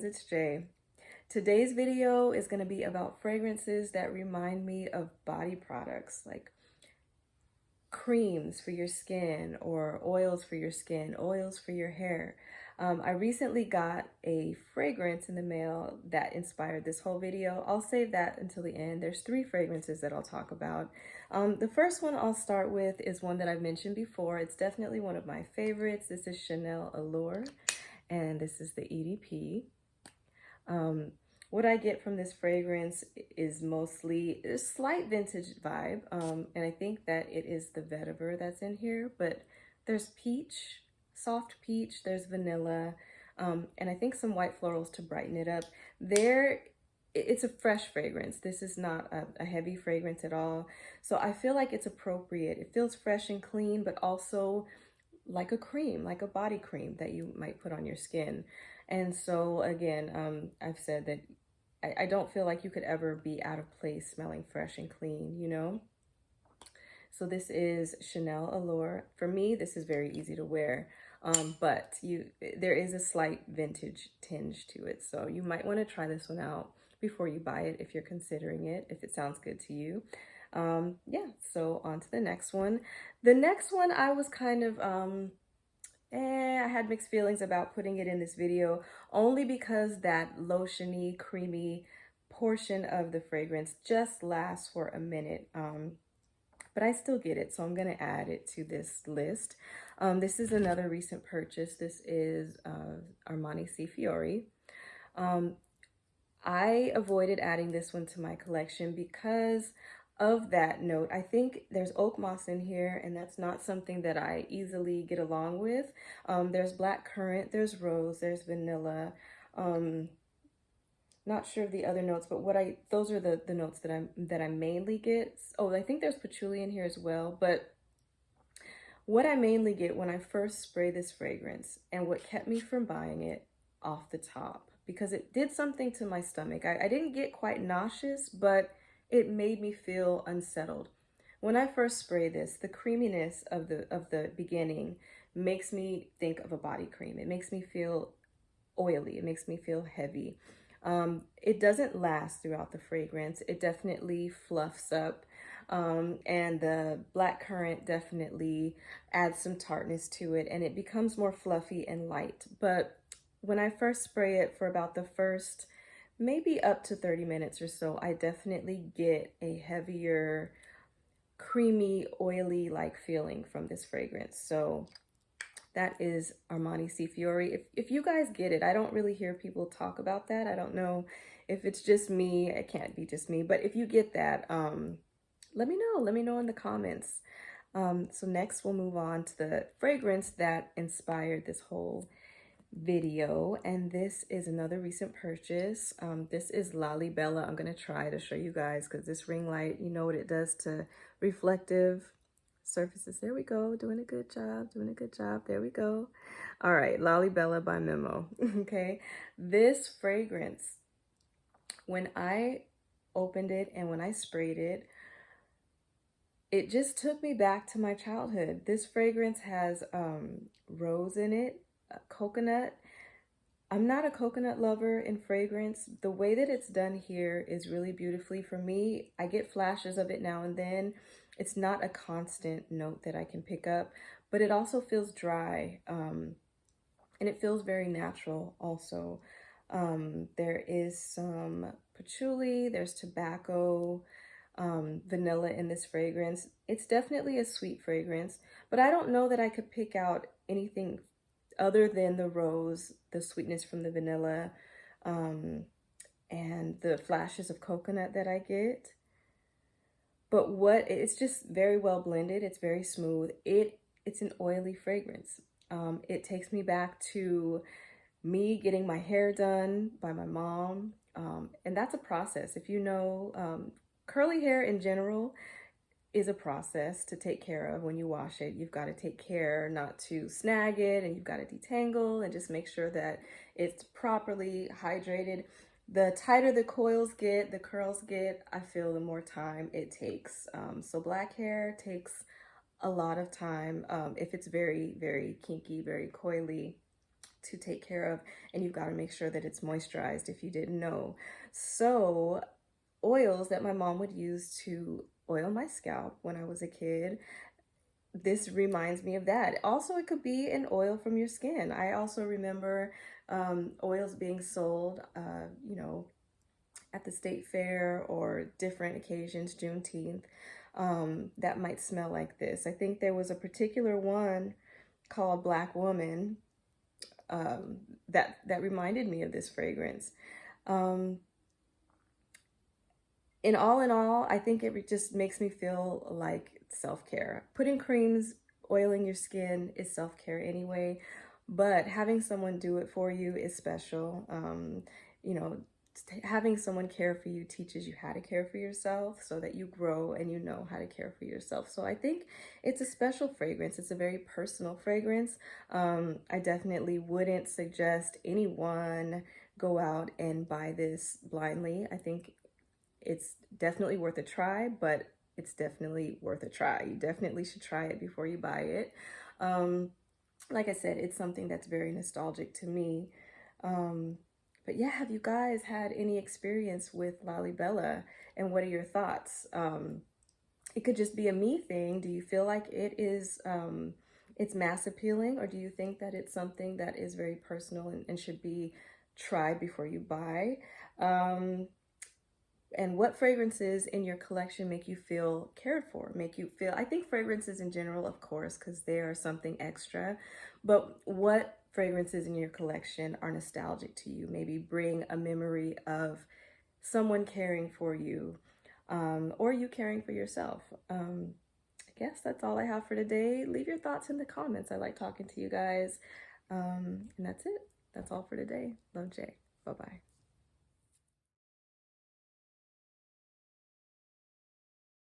it's Jay. Today's video is going to be about fragrances that remind me of body products, like creams for your skin or oils for your skin, oils for your hair. I recently got a fragrance in the mail that inspired this whole video. I'll save that until the end. There's 3 fragrances that I'll talk about. The first one I'll start with is one that I've mentioned before. It's definitely one of my favorites. This is Chanel Allure, and this is the EDP. What I get from this fragrance is mostly a slight vintage vibe, and I think that it is the vetiver that's in here, but there's peach, soft peach, there's vanilla, and I think some white florals to brighten it up. It's a fresh fragrance. This is not a heavy fragrance at all, so I feel like it's appropriate. It feels fresh and clean, but also like a cream, like a body cream that you might put on your skin. And so again, I've said that I don't feel like you could ever be out of place smelling fresh and clean, you know? So this is Chanel Allure. For me, this is very easy to wear, but there is a slight vintage tinge to it. So you might want to try this one out before you buy it if you're considering it, if it sounds good to you. Yeah, so on to the next one. The next one I was kind of, I had mixed feelings about putting it in this video only because that lotiony, creamy portion of the fragrance just lasts for a minute. But I still get it, so I'm gonna add it to this list. This is another recent purchase. This is Armani Si Fiori. I avoided adding this one to my collection because of that note. I think there's oak moss in here, and that's not something that I easily get along with. There's black currant, there's rose, there's vanilla. Not sure of the other notes, but those are the notes that I mainly get. Oh, I think there's patchouli in here as well, but what I mainly get when I first spray this fragrance, and what kept me from buying it off the top, because it did something to my stomach. I didn't get quite nauseous, but it made me feel unsettled. When I first spray this, the creaminess of the beginning makes me think of a body cream. It makes me feel oily. It makes me feel heavy. It doesn't last throughout the fragrance. It definitely fluffs up, and the black currant definitely adds some tartness to it, and it becomes more fluffy and light. But when I first spray it for about the first maybe up to 30 minutes or so, I definitely get a heavier, creamy, oily like feeling from this fragrance. So that is Armani Si Fiori. If you guys get it, I don't really hear people talk about that. I don't know if it's just me. It can't be just me. But if you get that, let me know. Let me know in the comments. So next we'll move on to the fragrance that inspired this whole video, and this is another recent purchase. This is Lalibela. I'm gonna try to show you guys because this ring light, you know what it does to reflective surfaces. There we go, doing a good job, doing a good job. There we go. All right, Lalibela by Memo. Okay, this fragrance, when I opened it and when I sprayed it, it just took me back to my childhood. This fragrance has rose in it, coconut. I'm not a coconut lover in fragrance. The way that it's done here is really beautifully. For me, I get flashes of it now and then. It's not a constant note that I can pick up, but it also feels dry, and it feels very natural also. There is some patchouli, there's tobacco, vanilla in this fragrance. It's definitely a sweet fragrance, but I don't know that I could pick out anything other than the rose, the sweetness from the vanilla, and the flashes of coconut that I get. But it's just very well blended. It's very smooth. It's an oily fragrance. It takes me back to me getting my hair done by my mom, and that's a process. If you know, curly hair in general is a process to take care of. When you wash it, you've got to take care not to snag it, and you've got to detangle and just make sure that it's properly hydrated. The tighter the coils get, the curls get, I feel the more time it takes. So black hair takes a lot of time if it's very, very kinky, very coily. to take care of, and you've got to make sure that it's moisturized if you didn't know. So oils that my mom would use to oil my scalp when I was a kid, this reminds me of that. Also, it could be an oil from your skin. I also remember oils being sold, you know, at the state fair or different occasions, Juneteenth, that might smell like this. I think there was a particular one called Black Woman that reminded me of this fragrance. Um, in all, I think it just makes me feel like self-care. Putting creams, oiling your skin is self-care anyway, but having someone do it for you is special. You know, having someone care for you teaches you how to care for yourself so that you grow and you know how to care for yourself. So I think it's a special fragrance. It's a very personal fragrance. I definitely wouldn't suggest anyone go out and buy this blindly. I think it's definitely worth a try, but it's definitely worth a try. You definitely should try it before you buy it. Like I said, it's something that's very nostalgic to me. But yeah, have you guys had any experience with Lalibela, and what are your thoughts? It could just be a me thing. Do you feel like it is it's mass appealing, or do you think that it's something that is very personal and should be tried before you buy? And what fragrances in your collection make you feel cared for, make you feel, I think fragrances in general, of course, because they are something extra, but what fragrances in your collection are nostalgic to you? Maybe bring a memory of someone caring for you, or you caring for yourself. I guess that's all I have for today. Leave your thoughts in the comments. I like talking to you guys. And that's it. That's all for today. Love, Jay. Bye-bye.